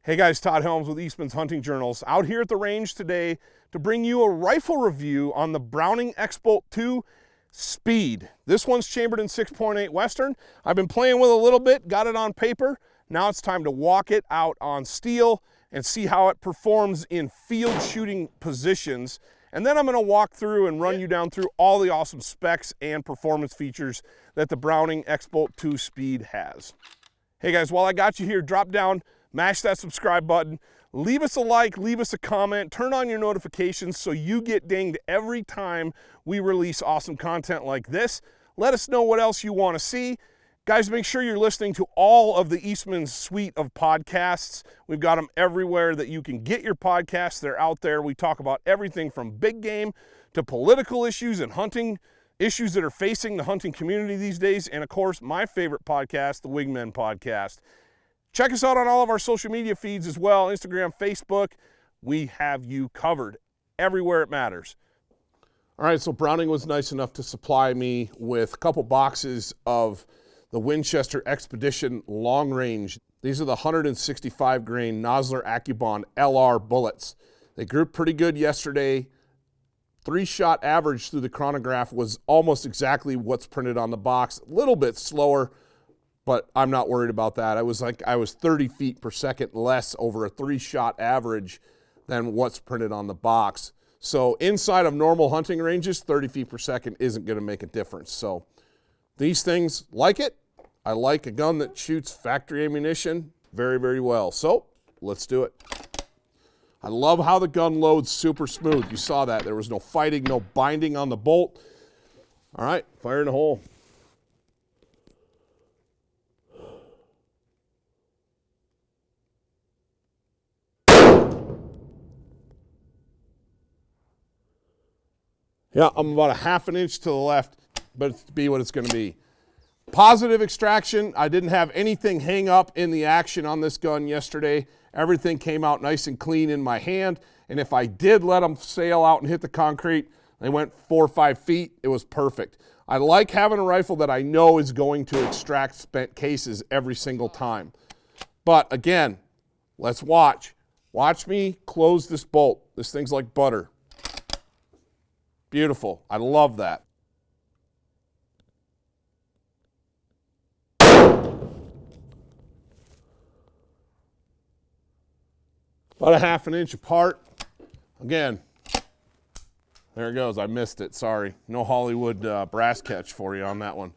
Hey guys, Todd Helms with Eastmans Hunting Journals, out here at the range today to bring you a rifle review on the Browning X-Bolt 2 Speed. This one's chambered in 6.8 Western. I've been playing with it a little bit, got it on paper. Now it's time to walk it out on steel and see how it performs in field shooting positions. And then I'm going to walk through and run you down through all the awesome specs and performance features that the Browning X-Bolt 2 Speed has. Hey guys, while I got you here, drop down, mash that subscribe button, leave us a like, leave us a comment, turn on your notifications so you get dinged every time we release awesome content like this. Let us know what else you want to see. Guys, make sure you're listening to all of the Eastman's suite of podcasts. We've got them everywhere that you can get your podcasts. They're out there. We talk about everything from big game to political issues and hunting issues that are facing the hunting community these days. And of course, my favorite podcast, the Wingmen Podcast. Check us out on all of our social media feeds as well, Instagram, Facebook. We have you covered everywhere it matters. All right, so Browning was nice enough to supply me with a couple boxes of the Winchester Expedition Long Range. These are the 165 grain Nosler AccuBond LR bullets. They grew pretty good yesterday. 3-shot average through the chronograph was almost exactly what's printed on the box. A little bit slower, but I'm not worried about that. I was 30 feet per second less over a 3-shot average than what's printed on the box. So inside of normal hunting ranges, 30 feet per second isn't going to make a difference. So these things, like it. I like a gun that shoots factory ammunition very, very well. So let's do it. I love how the gun loads super smooth. You saw that. There was no fighting, no binding on the bolt. All right, fire in the hole. Yeah, I'm about a ½ an inch to the left, but it's to be what it's going to be. Positive extraction. I didn't have anything hang up in the action on this gun yesterday. Everything came out nice and clean in my hand. And if I did let them sail out and hit the concrete, they went 4 or 5 feet. It was perfect. I like having a rifle that I know is going to extract spent cases every single time. But again, let's watch. Watch me close this bolt. This thing's like butter. Beautiful. I love that. About a ½ an inch apart. Again, there it goes. I missed it. Sorry. No Hollywood brass catch for you on that one.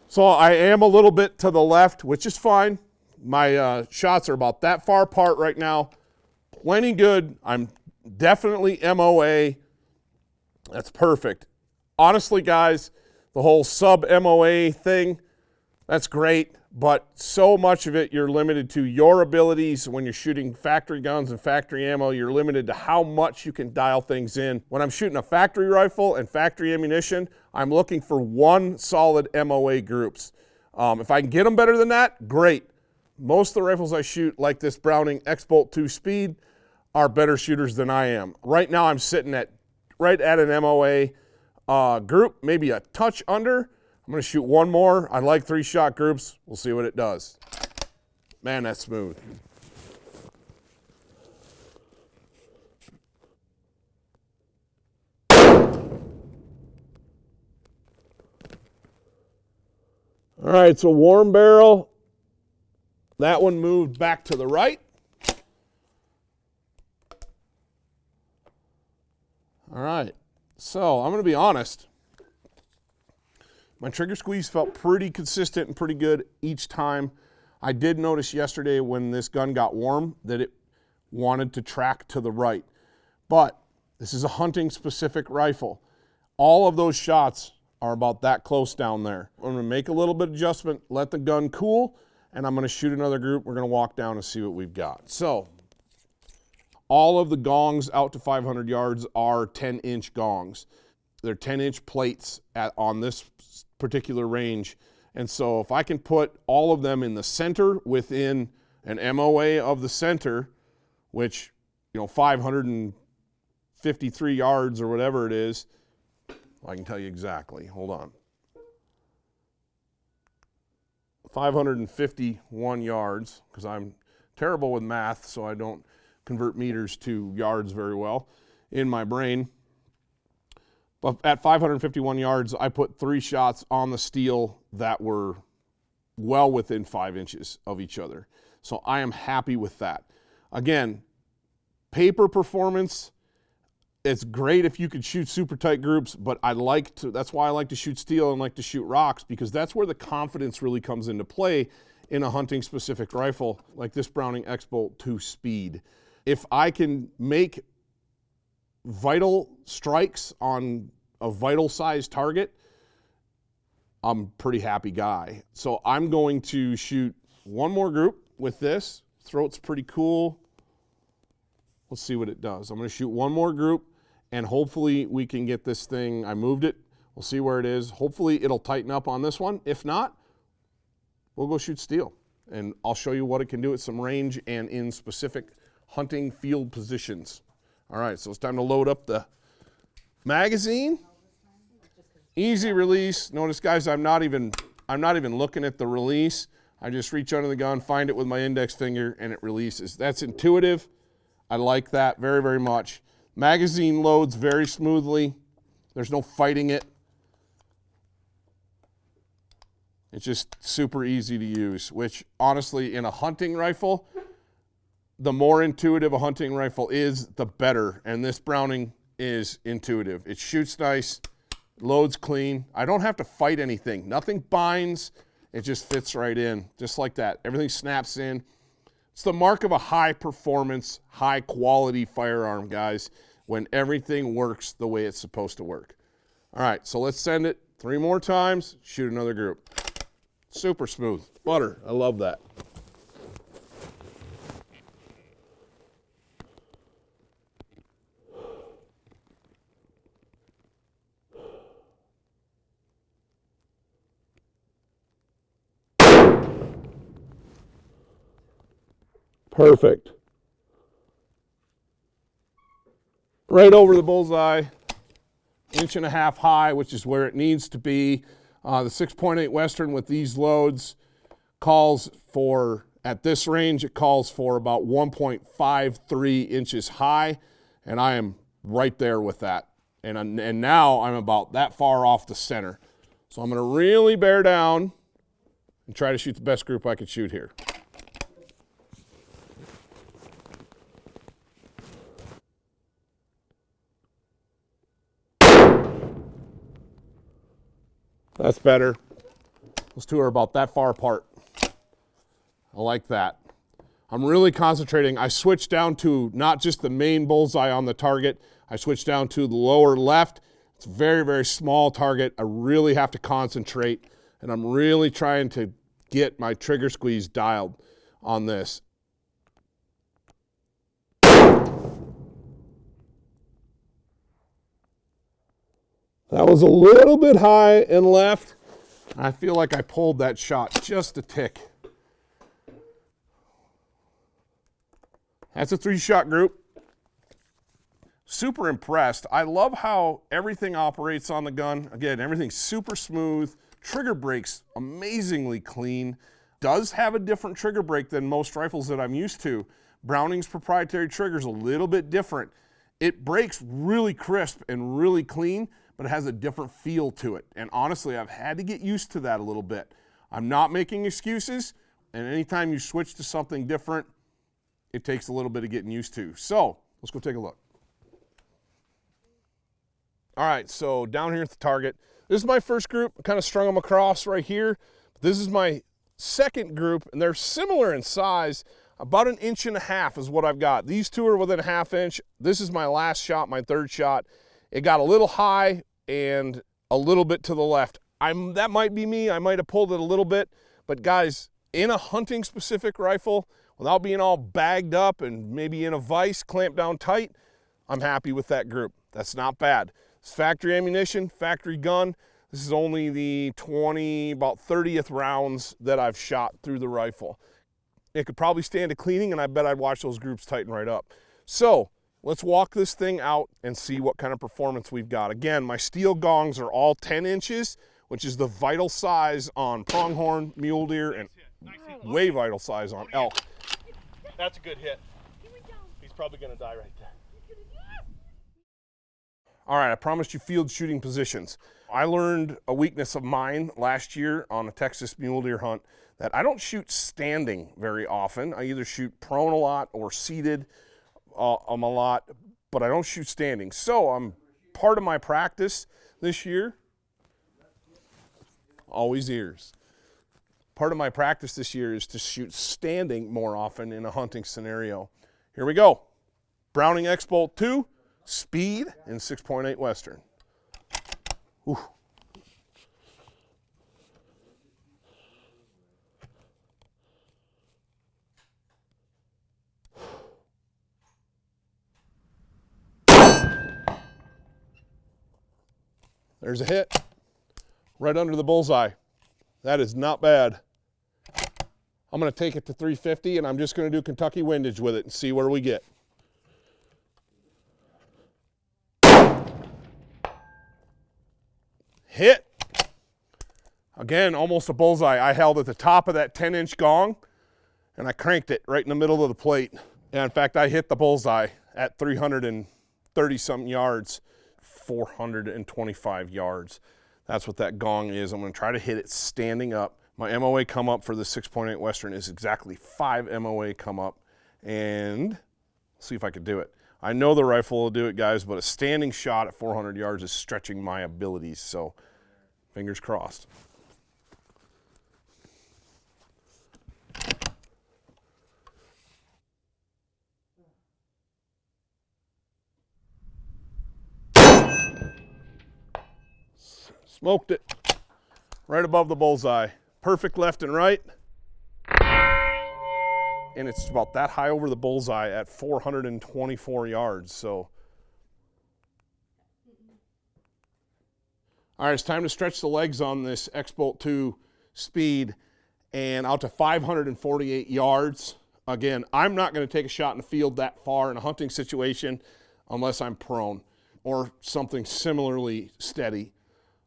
So I am a little bit to the left, which is fine. My shots are about that far apart right now. Plenty good. I'm definitely MOA. That's perfect. Honestly, guys, the whole sub-MOA thing, that's great, but so much of it you're limited to your abilities. When you're shooting factory guns and factory ammo, you're limited to how much you can dial things in. When I'm shooting a factory rifle and factory ammunition, I'm looking for one solid MOA groups. If I can get them better than that, great. Most of the rifles I shoot, like this Browning X-Bolt 2 Speed, are better shooters than I am. Right now I'm sitting at right at an MOA group, maybe a touch under. I'm going to shoot one more. I like 3-shot groups. We'll see what it does. Man, that's smooth. All right, so warm barrel. That one moved back to the right. All right, so I'm going to be honest. My trigger squeeze felt pretty consistent and pretty good each time. I did notice yesterday when this gun got warm that it wanted to track to the right. But this is a hunting specific rifle. All of those shots are about that close down there. I'm going to make a little bit of adjustment, let the gun cool, and I'm going to shoot another group. We're going to walk down and see what we've got. So all of the gongs out to 500 yards are 10-inch gongs. They're 10-inch plates on this particular range. And so if I can put all of them in the center within an MOA of the center, which, 553 yards or whatever it is, I can tell you exactly. Hold on. 551 yards, because I'm terrible with math, so I don't convert meters to yards very well in my brain. But at 551 yards, I put 3 shots on the steel that were well within 5 inches of each other. So I am happy with that. Again, paper performance, it's great if you could shoot super tight groups, but that's why I like to shoot steel and like to shoot rocks, because that's where the confidence really comes into play in a hunting specific rifle like this Browning X-Bolt 2 Speed. If I can make vital strikes on a vital size target, I'm a pretty happy guy. So I'm going to shoot one more group with this. Throat's pretty cool. Let's see what it does. I'm going to shoot one more group, and hopefully we can get this thing. I moved it. We'll see where it is. Hopefully it'll tighten up on this one. If not, we'll go shoot steel, and I'll show you what it can do at some range and in specific hunting field positions. All right, so it's time to load up the magazine. Easy release. Notice, guys, I'm not even looking at the release. I just reach under the gun, find it with my index finger, and it releases. That's intuitive. I like that very, very much. Magazine loads very smoothly. There's no fighting it. It's just super easy to use, which honestly, in a hunting rifle, the more intuitive a hunting rifle is, the better. And this Browning is intuitive. It shoots nice, loads clean. I don't have to fight anything. Nothing binds. It just fits right in, just like that. Everything snaps in. It's the mark of a high performance, high quality firearm, guys, when everything works the way it's supposed to work. All right, so let's send it 3 more times, shoot another group. Super smooth. Butter. I love that. Perfect. Right over the bullseye, 1.5 inches high, which is where it needs to be. The 6.8 Western with these loads calls for, at this range, it calls for about 1.53 inches high, and I am right there with that. And now I'm about that far off the center. So I'm going to really bear down and try to shoot the best group I can shoot here. That's better. Those two are about that far apart. I like that. I'm really concentrating. I switched down to not just the main bullseye on the target. I switched down to the lower left. It's a very, very small target. I really have to concentrate, and I'm really trying to get my trigger squeeze dialed on this. That was a little bit high and left. I feel like I pulled that shot just a tick. That's a 3-shot group. Super impressed. I love how everything operates on the gun. Again, everything's super smooth. Trigger breaks amazingly clean. Does have a different trigger break than most rifles that I'm used to. Browning's proprietary trigger is a little bit different. It breaks really crisp and really clean, but it has a different feel to it. And honestly, I've had to get used to that a little bit. I'm not making excuses, and anytime you switch to something different, it takes a little bit of getting used to. So let's go take a look. All right, so down here at the target, this is my first group. I kind of strung them across right here. This is my second group, and they're similar in size. About 1.5 inches is what I've got. These two are within 1/2 inch. This is my last shot, my third shot. It got a little high and a little bit to the left. That might be me. I might have pulled it a little bit. But guys, in a hunting specific rifle, without being all bagged up and maybe in a vise, clamped down tight, I'm happy with that group. That's not bad. It's factory ammunition, factory gun. This is only the about 30th rounds that I've shot through the rifle. It could probably stand a cleaning, and I bet I'd watch those groups tighten right up. So let's walk this thing out and see what kind of performance we've got. Again, my steel gongs are all 10 inches, which is the vital size on pronghorn, mule deer, and way vital size on elk. That's a good hit. He's probably going to die right there. All right, I promised you field shooting positions. I learned a weakness of mine last year on a Texas mule deer hunt that I don't shoot standing very often. I either shoot prone a lot or seated a lot, but I don't shoot standing. So part of my practice this year, always ears. Part of my practice this year is to shoot standing more often in a hunting scenario. Here we go. Browning X-Bolt 2, speed in 6.8 Western. Ooh. There's a hit right under the bullseye. That is not bad. I'm going to take it to 350 and I'm just going to do Kentucky windage with it and see where we get. Hit. Again, almost a bullseye. I held at the top of that 10-inch gong and I cranked it right in the middle of the plate. And in fact, I hit the bullseye at 330-something yards, 425 yards. That's what that gong is. I'm going to try to hit it standing up. My MOA come up for the 6.8 Western is exactly 5 MOA come up, and see if I can do it. I know the rifle will do it, guys, but a standing shot at 400 yards is stretching my abilities, so fingers crossed. Smoked it right above the bullseye. Perfect left and right. And it's about that high over the bullseye at 424 yards. So, all right, it's time to stretch the legs on this X-Bolt 2 speed and out to 548 yards. Again, I'm not going to take a shot in the field that far in a hunting situation unless I'm prone or something similarly steady.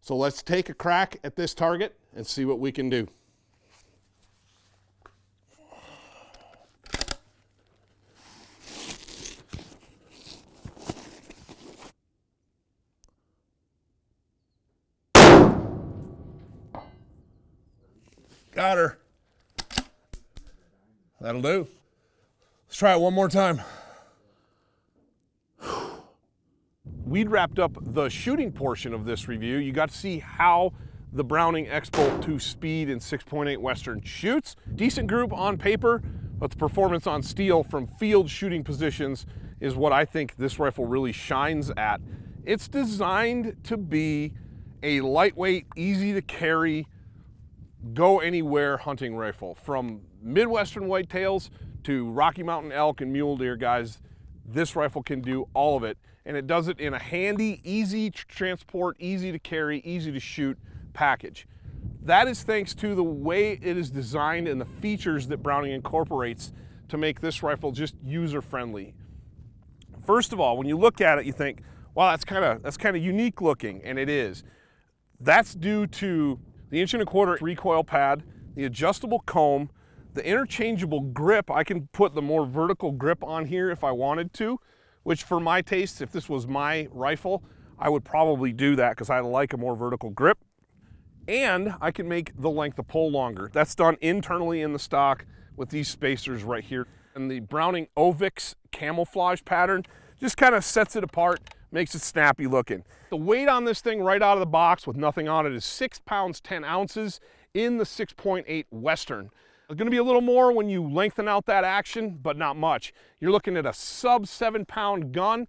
So let's take a crack at this target and see what we can do. Got her. That'll do. Let's try it one more time. We'd wrapped up the shooting portion of this review. You got to see how the Browning X-Bolt 2 speed in 6.8 Western shoots. Decent group on paper, but the performance on steel from field shooting positions is what I think this rifle really shines at. It's designed to be a lightweight, easy to carry, go anywhere hunting rifle. From Midwestern whitetails to Rocky Mountain elk and mule deer, guys, this rifle can do all of it. And it does it in a handy, easy to transport, easy to carry, easy to shoot package. That is thanks to the way it is designed and the features that Browning incorporates to make this rifle just user-friendly. First of all, when you look at it, you think, wow, that's kind of unique looking, and it is. That's due to the 1.25-inch recoil pad, the adjustable comb, the interchangeable grip. I can put the more vertical grip on here if I wanted to, which for my taste, if this was my rifle, I would probably do that because I like a more vertical grip. And I can make the length of pull longer. That's done internally in the stock with these spacers right here. And the Browning OVIX camouflage pattern just kind of sets it apart, makes it snappy looking. The weight on this thing right out of the box with nothing on it is 6 pounds, 10 ounces in the 6.8 Western. It's going to be a little more when you lengthen out that action, but not much. You're looking at a sub 7-pound gun,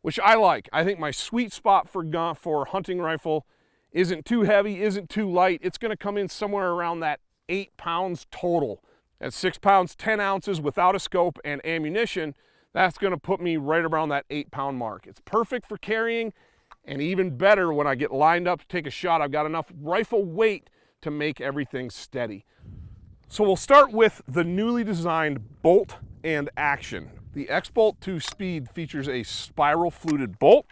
which I like. I think my sweet spot for hunting rifle isn't too heavy, isn't too light. It's going to come in somewhere around that 8 pounds total. At 6 pounds, 10 ounces without a scope and ammunition, that's going to put me right around that 8-pound mark. It's perfect for carrying, and even better when I get lined up to take a shot, I've got enough rifle weight to make everything steady. So we'll start with the newly designed bolt and action. The X-Bolt 2 Speed features a spiral fluted bolt,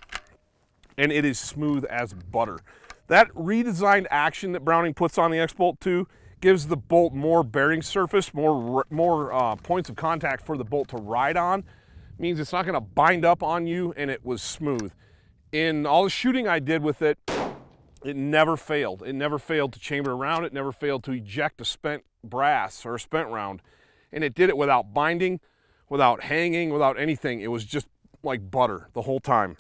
and it is smooth as butter. That redesigned action that Browning puts on the X-Bolt 2 gives the bolt more bearing surface, more points of contact for the bolt to ride on. Means it's not going to bind up on you, and it was smooth. In all the shooting I did with it, it never failed. It never failed to chamber around. It never failed to eject a spent brass or a spent round. And it did it without binding, without hanging, without anything. It was just like butter the whole time.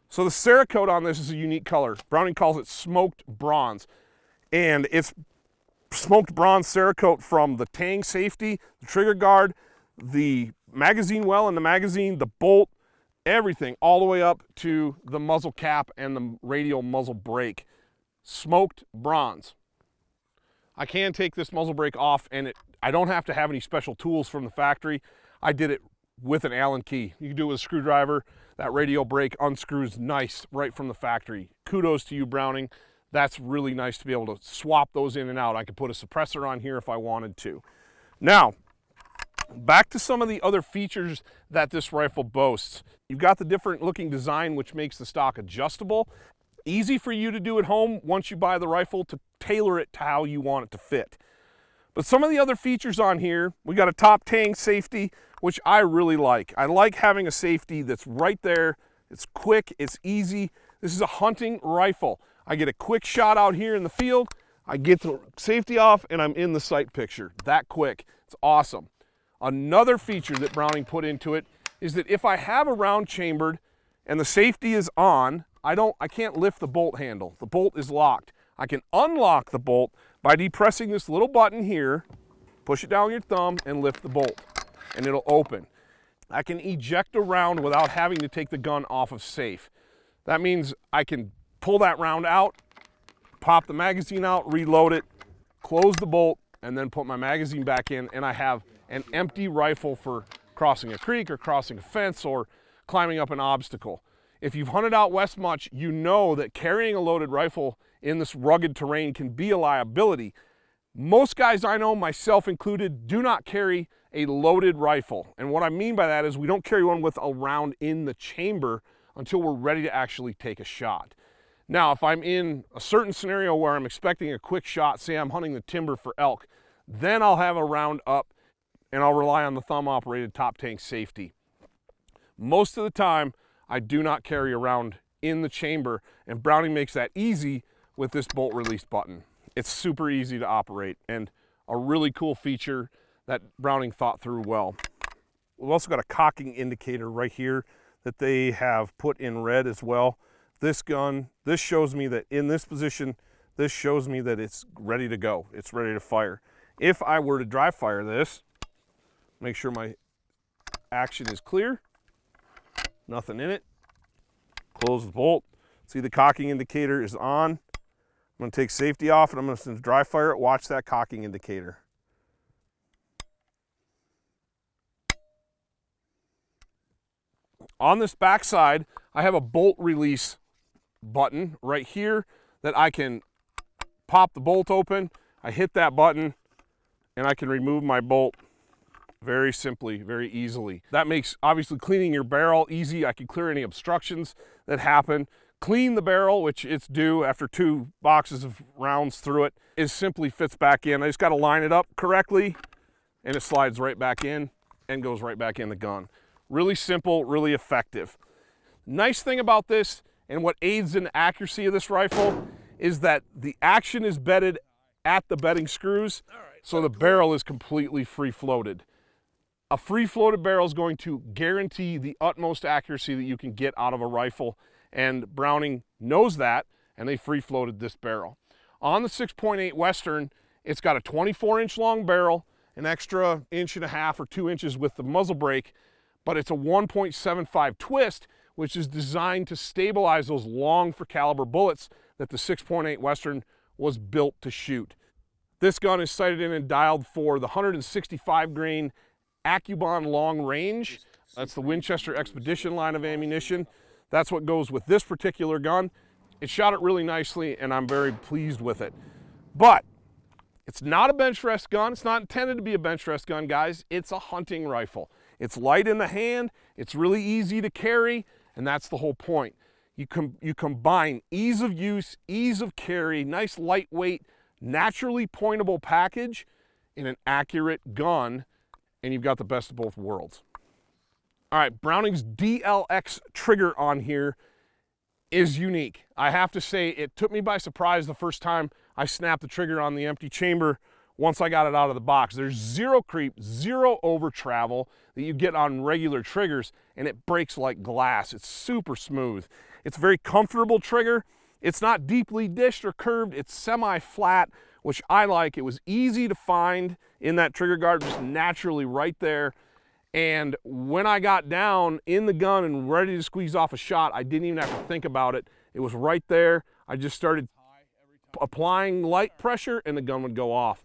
So the Cerakote on this is a unique color. Browning calls it smoked bronze. And it's smoked bronze Cerakote from the tang safety, the trigger guard, the magazine well in the magazine, the bolt, everything, all the way up to the muzzle cap and the radial muzzle brake. Smoked bronze. I can take this muzzle brake off, and I don't have to have any special tools from the factory. I did it with an Allen key. You can do it with a screwdriver. That radial brake unscrews nice right from the factory. Kudos to you, Browning. That's really nice to be able to swap those in and out. I could put a suppressor on here if I wanted to. Now, back to some of the other features that this rifle boasts. You've got the different looking design, which makes the stock adjustable. Easy for you to do at home once you buy the rifle to tailor it to how you want it to fit. But some of the other features on here, we got a top tang safety, which I really like. I like having a safety that's right there. It's quick, it's easy. This is a hunting rifle. I get a quick shot out here in the field, I get the safety off, and I'm in the sight picture. That quick. It's awesome. Another feature that Browning put into it is that if I have a round chambered and the safety is on, I can't lift the bolt handle. The bolt is locked. I can unlock the bolt by depressing this little button here, push it down with your thumb, and lift the bolt, and it'll open. I can eject a round without having to take the gun off of safe. That means I can pull that round out, pop the magazine out, reload it, close the bolt, and then put my magazine back in, and I have an empty rifle for crossing a creek or crossing a fence or climbing up an obstacle. If you've hunted out west much, you know that carrying a loaded rifle in this rugged terrain can be a liability. Most guys I know, myself included, do not carry a loaded rifle. And what I mean by that is we don't carry one with a round in the chamber until we're ready to actually take a shot. Now, if I'm in a certain scenario where I'm expecting a quick shot, say I'm hunting the timber for elk, then I'll have a round up and I'll rely on the thumb-operated top tang safety. Most of the time, I do not carry a round in the chamber, and Browning makes that easy with this bolt release button. It's super easy to operate and a really cool feature that Browning thought through well. We've also got a cocking indicator right here that they have put in red as well. This gun, this shows me that in this position, this shows me that it's ready to go. It's ready to fire. If I were to dry fire this, make sure my action is clear, nothing in it, close the bolt. See, the cocking indicator is on. I'm going to take safety off and I'm going to dry fire it. Watch that cocking indicator. On this back side, I have a bolt release button right here that I can pop the bolt open. I hit that button and I can remove my bolt very simply, very easily. That makes obviously cleaning your barrel easy. I can clear any obstructions that happen. Clean the barrel, which it's due after 2 boxes of rounds through it, is simply fits back in. I just got to line it up correctly and it slides right back in and goes right back in the gun. Really simple, really effective. Nice thing about this, and what aids in the accuracy of this rifle, is that the action is bedded at the bedding screws, so the barrel is completely free-floated. A free-floated barrel is going to guarantee the utmost accuracy that you can get out of a rifle, and Browning knows that, and they free-floated this barrel. On the 6.8 Western, it's got a 24-inch long barrel, an extra 1.5 inches or 2 inches with the muzzle brake, but it's a 1.75 twist, which is designed to stabilize those long for caliber bullets that the 6.8 Western was built to shoot. This gun is sighted in and dialed for the 165 grain Accubon long range. That's the Winchester Expedition line of ammunition. That's what goes with this particular gun. It shot it really nicely and I'm very pleased with it. But it's not a bench rest gun. It's not intended to be a bench rest gun, guys. It's a hunting rifle. It's light in the hand, it's really easy to carry, and that's the whole point. You combine ease of use, ease of carry, nice lightweight naturally pointable package in an accurate gun, and you've got the best of both worlds. All right, Browning's DLX trigger on here is unique. I have to say, it took me by surprise the first time I snapped the trigger on the empty chamber once I got it out of the box. There's zero creep, zero over travel that you get on regular triggers, and it breaks like glass. It's super smooth. It's a very comfortable trigger. It's not deeply dished or curved. It's semi-flat, which I like. It was easy to find in that trigger guard, just naturally right there. And when I got down in the gun and ready to squeeze off a shot, I didn't even have to think about it. It was right there. I just started applying light pressure and the gun would go off.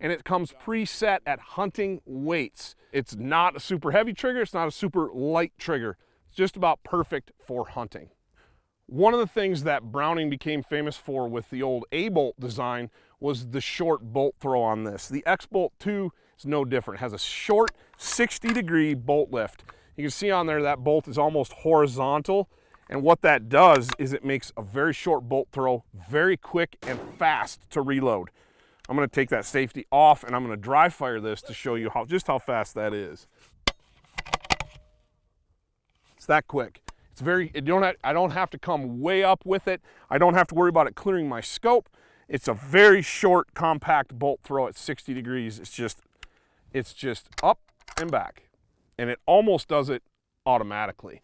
And it comes preset at hunting weights. It's not a super heavy trigger. It's not a super light trigger. It's just about perfect for hunting. One of the things that Browning became famous for with the old A-bolt design was the short bolt throw on this. The X-Bolt 2 is no different. It has a short 60-degree bolt lift. You can see on there that bolt is almost horizontal, and what that does is it makes a very short bolt throw very quick and fast to reload. I'm going to take that safety off and I'm going to dry fire this to show you just how fast that is. It's that quick. It's very, I don't have to come way up with it. I don't have to worry about it clearing my scope. It's a very short, compact bolt throw at 60 degrees. It's just up and back. And it almost does it automatically.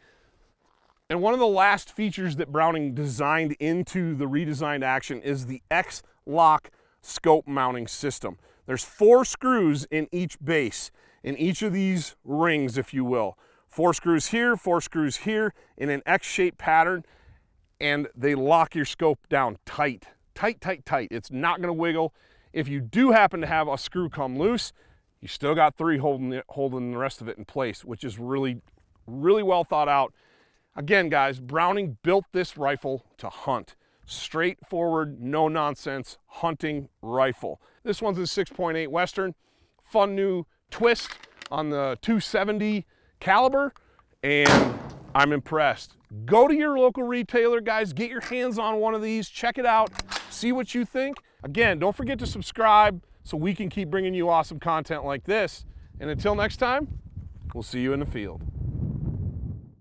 And one of the last features that Browning designed into the redesigned action is the X-Lock scope mounting system. There's 4 screws in each base, in each of these rings, if you will. 4 screws here, 4 screws here in an X-shaped pattern, and they lock your scope down tight. Tight, tight, tight. It's not going to wiggle. If you do happen to have a screw come loose, you still got 3 holding the rest of it in place, which is really, really well thought out. Again, guys, Browning built this rifle to hunt. Straightforward, no nonsense hunting rifle. This one's a 6.8 Western. Fun new twist on the 270 caliber, and I'm impressed. Go to your local retailer, guys. Get your hands on one of these. Check it out. See what you think. Again, don't forget to subscribe so we can keep bringing you awesome content like this. And until next time, we'll see you in the field.